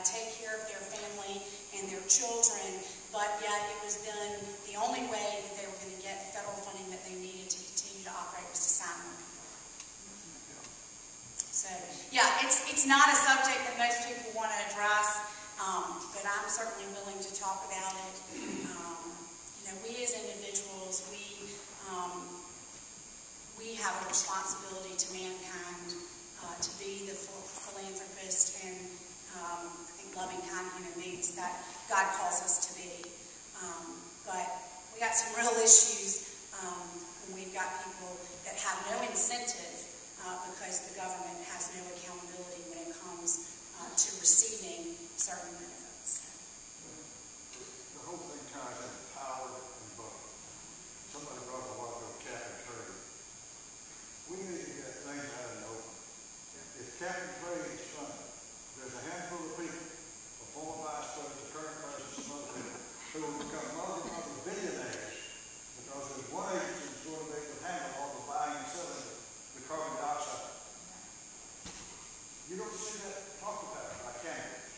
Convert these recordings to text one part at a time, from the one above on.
take care of their family and their children, but yet it was then the only way that they were going to get the federal funding that they needed to continue to operate was to sign more people. So, yeah, it's not a subject that most people want to address, but I'm certainly willing to talk about it. You know, we as individuals, we have a responsibility to mankind to be the philanthropist and I think loving, kind human beings that God calls us to be. But we got some real issues when we've got people that have no incentive because the government has no accountability when it comes to receiving certain benefits. The whole thing ties into power and vote. Somebody brought a while ago cap and trade. We need to get things out in the open. If cap and trade is funded, there's a handful of people, a former vice president, the current president, some other people, who will become multi-billionaires because there's one agency that's going to be able to handle all the buying and selling the carbon dioxide. You don't see that talked about by candidates.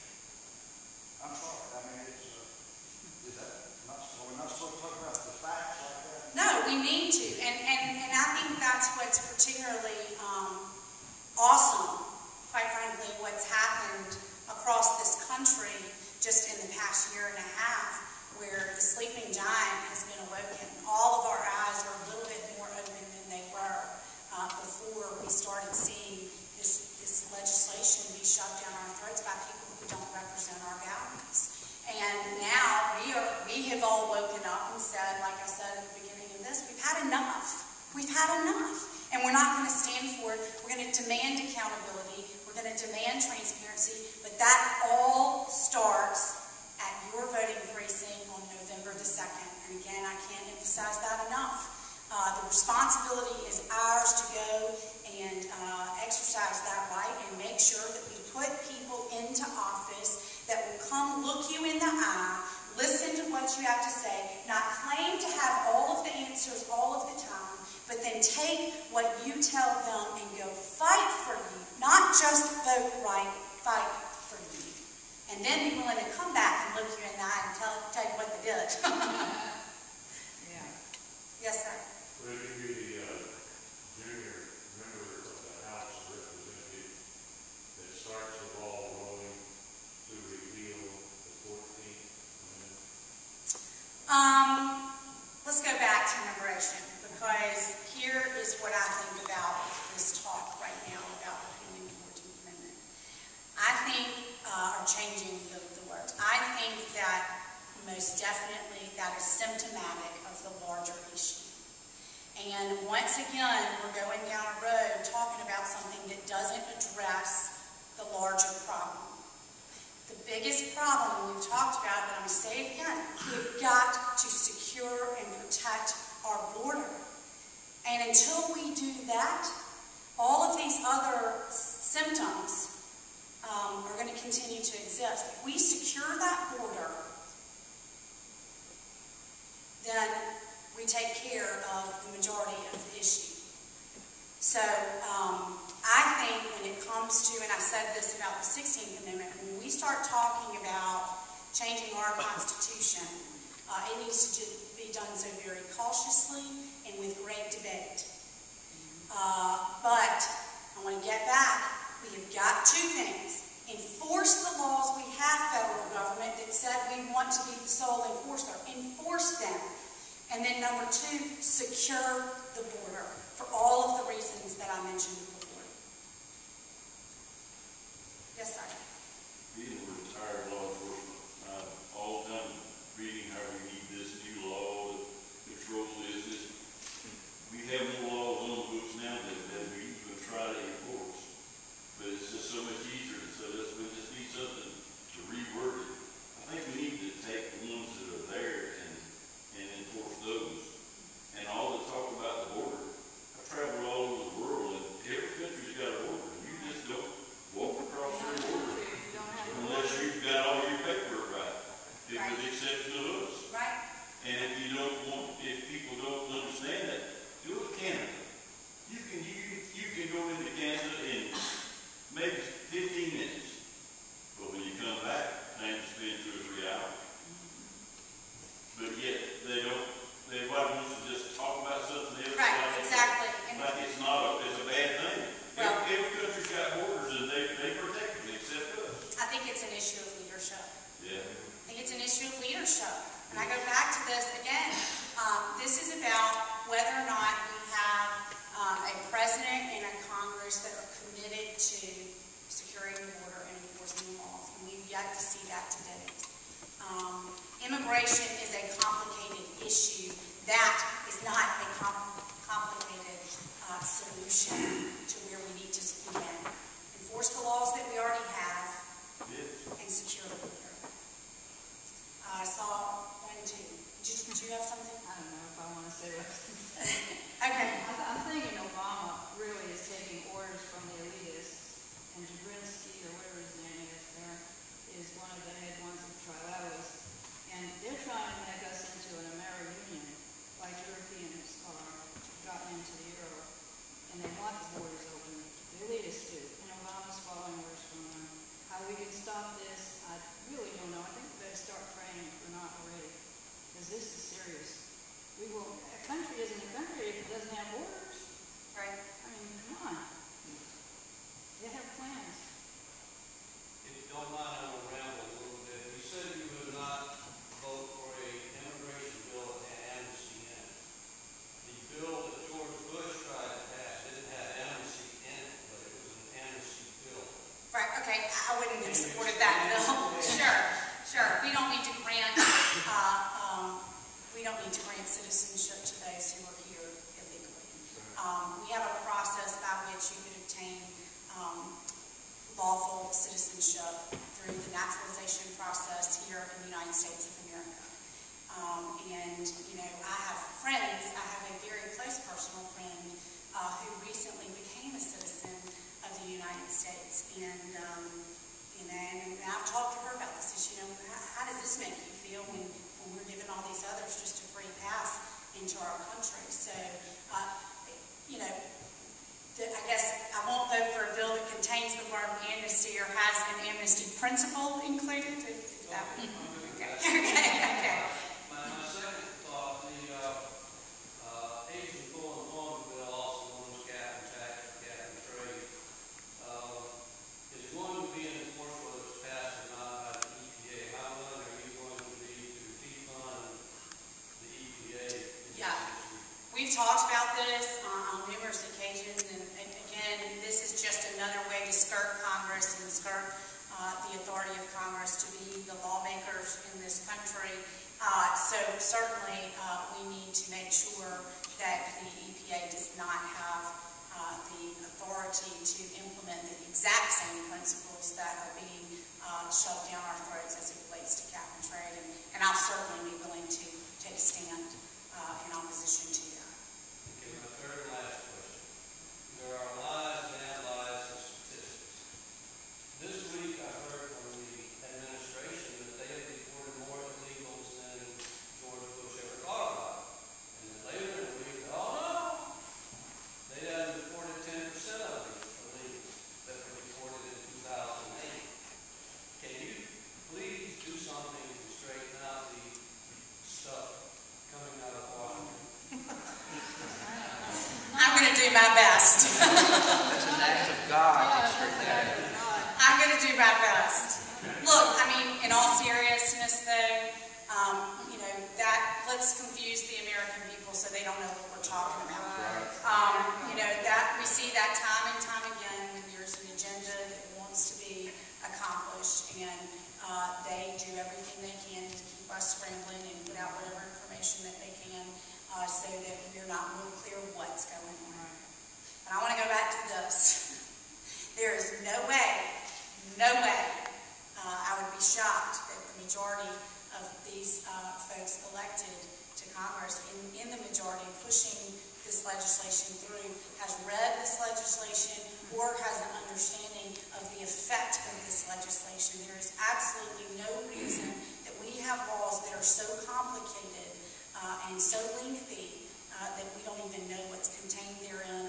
I'm sorry. I mean, is that not, are we not supposed to talk about the facts like that? No, we need to. And I think that's what's particularly awesome, quite frankly, what's happened across this country just in the past year and a half, where the sleeping giant has been awoken. All of our eyes are a little bit more open than they were before we started seeing this legislation be shoved down our throats by people who don't represent our values. And now we have all woken up and said, like I said at the beginning of this, we've had enough. We've had enough. And we're not going to stand for it. We're going to demand accountability. We're going to demand transparency. But that all starts at your voting precinct on November the 2nd. And again, I can't emphasize that enough. The responsibility is ours to go and exercise that right and make sure that we put people into office that will come look you in the eye, listen to what you have to say, not claim to have all of the answers all of the time, but then take what you tell them and go fight for you. Not just vote right, fight for you. And then be willing to come back and look you in the eye and tell you what they did. Yeah. Yes, sir. Will you be the junior member of the House of Representatives that starts the ball rolling to repeal the 14th Amendment? Let's go back to immigration, because here is what I think about this talk right now about repealing the 14th Amendment. I think, or changing the words, I think that most definitely that is symptomatic of the larger issue. And once again, we're going down a road talking about something that doesn't address the larger problem. The biggest problem we've talked about, but I'm going to say it again, we've got to secure and protect our border. And until we do that, all of these other symptoms are going to continue to exist. If we secure that border, then we take care of the majority of the issue. So I think when it comes to, and I said this about the 16th Amendment, when we start talking about changing our Constitution, it needs to be done so very cautiously and with great debate. But I want to get back. We have got two things. Enforce the laws we have, federal government, that said we want to be the sole enforcer. Enforce them. And then number two, secure the border for all of the reasons that I mentioned before. Yes, sir. Being a retired law enforcement, all the time reading how we need this new law that controls this. We have more laws on the books now than we even try to enforce. But it's just so much easier to say, we just need something to reword it. I think we need to take the ones that are there and enforce those. And all the talk about the border, I've traveled all over the world, and every yet to see that today. Immigration is a complicated issue. That is not a complicated solution to where we need to begin. Enforce the laws that we already have and secure the border. I saw one, two. Did you have something? I don't know if I want to say what. Okay. I'm thinking Obama really is taking orders from the elitists, and Jabrinsky, or whatever his name is there, is one of the head ones of trialists, and they're trying to make us into an Ameri-Union, like Europeans are gotten into the euro, and they want the borders open. The elitists do, and Obama's following orders from them. How we can stop this, I really don't know. I think we better start praying if we're not already, because this is serious. A country isn't a country if it doesn't have borders. Right. I mean, come on. They have plans. If you don't mind, I'm going to ramble a little bit. You said you would not vote for a immigration bill that had amnesty in it. The bill that George Bush tried to pass didn't have amnesty in it, but it was an amnesty bill. Right, okay, I wouldn't have supported that bill. Sure. We don't need to grant, citizenship to those who are here illegally. We have a process by which you could obtain lawful citizenship through the naturalization process here in the United States of America. And, you know, I have friends, I have a very close personal friend who recently became a citizen of the United States. And, you know, and I've talked to her about this issue. You know, how does this make you feel when we're giving all these others just a free pass into our country? So, you know, I guess I won't vote for a bill that contains the word amnesty or has an amnesty principle included. If that would, okay. My second thought, the Asian Full Employment Bill, also known as cap and tax or cap and trade, is going to be enforced whether it's passed or not by the EPA. How willing are you going to be to defund the EPA? Yeah, we've talked about this on numerous occasions, and again, this is just another way to skirt Congress and skirt the authority of Congress to be the lawmakers in this country. So certainly we need to make sure that the EPA does not have the authority to implement the exact same principles that are being shoved down our throats as it relates to cap and trade, and I'll certainly be willing to take a stand in opposition to that. Okay, my third and last question. There are lies and lies and statistics. This week I heard from the administration that they have deported more illegals than George Bush ever thought about. And then later in the week, oh no, they hadn't deported 10% of the illegals that were deported in 2008. Can you please do something to straighten out the stuff coming out of Washington? I'm going to do my best. That's an act of God. I'm going to do my best. Look, I mean, in all seriousness, though, you know, let's confuse the American people so they don't know what we're talking about. You know, we see that time and time again when there's an agenda that wants to be accomplished, and they do everything they can to keep us scrambling and put out whatever information that they can so that we're not real clear what's going on. And I want to go back to this. There is no way, I would be shocked that the majority of these folks elected to Congress in the majority pushing this legislation through has read this legislation or has an understanding of the effect of this legislation. There is absolutely no reason that we have laws that are so complicated and so lengthy that we don't even know what's contained therein